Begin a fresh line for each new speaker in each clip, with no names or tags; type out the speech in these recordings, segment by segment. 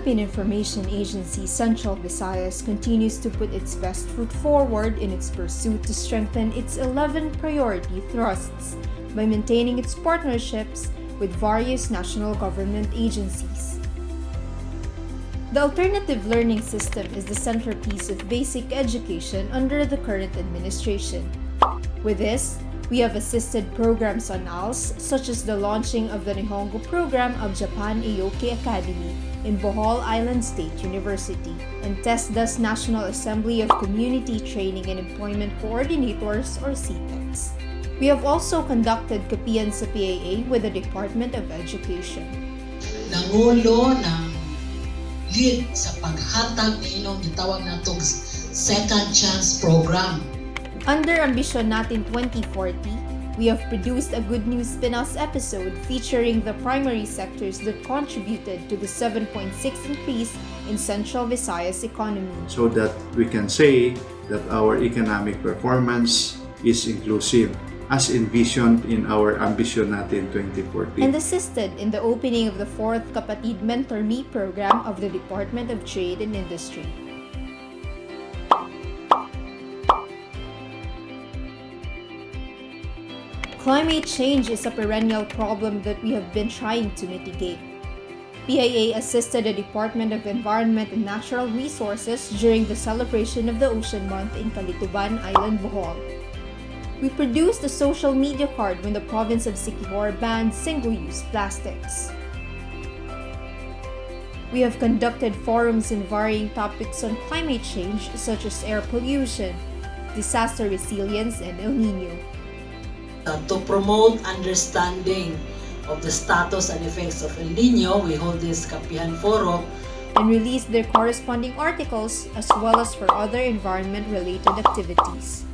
Philippine Information Agency Central Visayas continues to put its best foot forward in its pursuit to strengthen its 11 priority thrusts by maintaining its partnerships with various national government agencies. The alternative learning system is the centerpiece of basic education under the current administration. With this, we have assisted programs on ALS such as the launching of the Nihongo program of Japan Aoki Academy in Bohol Island State University and TESDA's National Assembly of Community Training and Employment Coordinators or CTECs. We have also conducted kapiyan sa PIA with the Department of Education.
Nangulo ng lead sa paghatag ng inyong gitawag natong Second Chance Program.
Under Ambisyon Natin 2040, we have produced a Good News Pinas episode featuring the primary sectors that contributed to the 7.6 increase in Central Visayas economy.
So that we can say that our economic performance is inclusive as envisioned in our Ambisyon Natin 2040.
And assisted in the opening of the 4th Kapatid Mentor Me program of the Department of Trade and Industry. Climate change is a perennial problem that we have been trying to mitigate. PIA assisted the Department of Environment and Natural Resources during the celebration of the Ocean Month in Calituban Island, Bohol. We produced a social media card when the province of Siquijor banned single-use plastics. We have conducted forums in varying topics on climate change such as air pollution, disaster resilience, and El Niño.
To promote understanding of the status and effects of El Niño, we hold this Kapihan Forum
and release their corresponding articles as well as for other environment-related activities.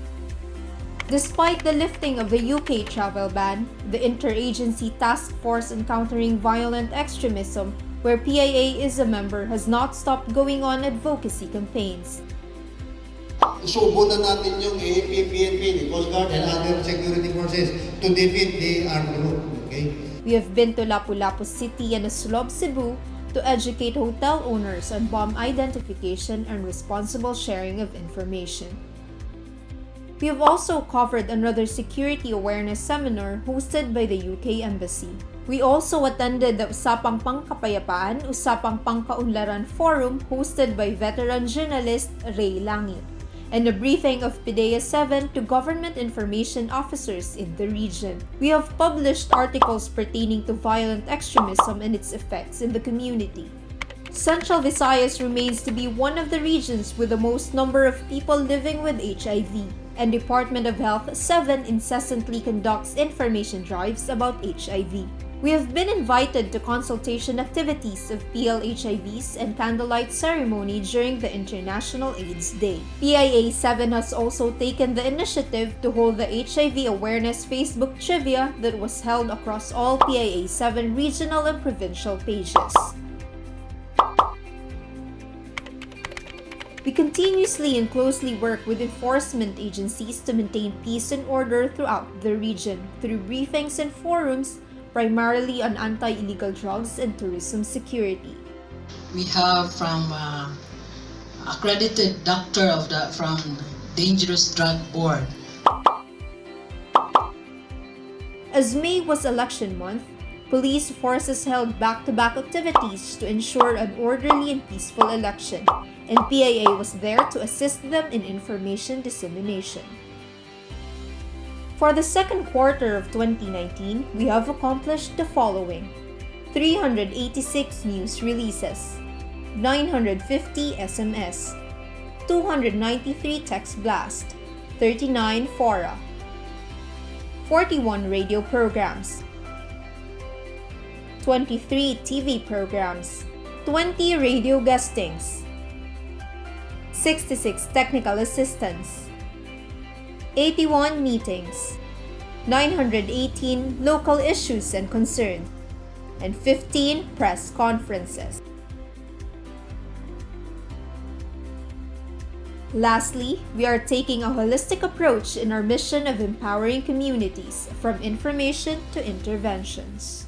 Despite the lifting of the UK travel ban, the Interagency Task Force on Countering Violent Extremism, where PIA is a member, has not stopped going on advocacy campaigns.
Isubo na natin yung AFP, PNP, the Coast Guard, and other security forces to defeat the armed group. Okay?
We have been to Lapu-Lapu City and Aslov, Cebu to educate hotel owners on bomb identification and responsible sharing of information. We have also covered another security awareness seminar hosted by the UK Embassy. We also attended the Usapang Pangkapayapaan, Usapang Pangkaunlaran Forum hosted by veteran journalist Ray Langit, and a briefing of PIDEA 7 to government information officers in the region. We have published articles pertaining to violent extremism and its effects in the community. Central Visayas remains to be one of the regions with the most number of people living with HIV, and Department of Health 7 incessantly conducts information drives about HIV. We have been invited to consultation activities of PLHIVs and candlelight ceremony during the International AIDS Day. PIA 7 has also taken the initiative to hold the HIV Awareness Facebook Trivia that was held across all PIA 7 regional and provincial pages. We continuously and closely work with enforcement agencies to maintain peace and order throughout the region through briefings and forums primarily on anti-illegal drugs and tourism security.
we have from accredited doctor from Dangerous Drug Board.
As May was election month, police forces held back-to-back activities to ensure an orderly and peaceful election, and PIA was there to assist them in information dissemination. For the second quarter of 2019, we have accomplished the following: 386 news releases, 950 SMS, 293 text blast, 39 fora, 41 radio programs, 23 TV programs, 20 radio guestings, 66 technical assistants, 81 meetings, 918 local issues and concerns, and 15 press conferences. Lastly, we are taking a holistic approach in our mission of empowering communities from information to interventions.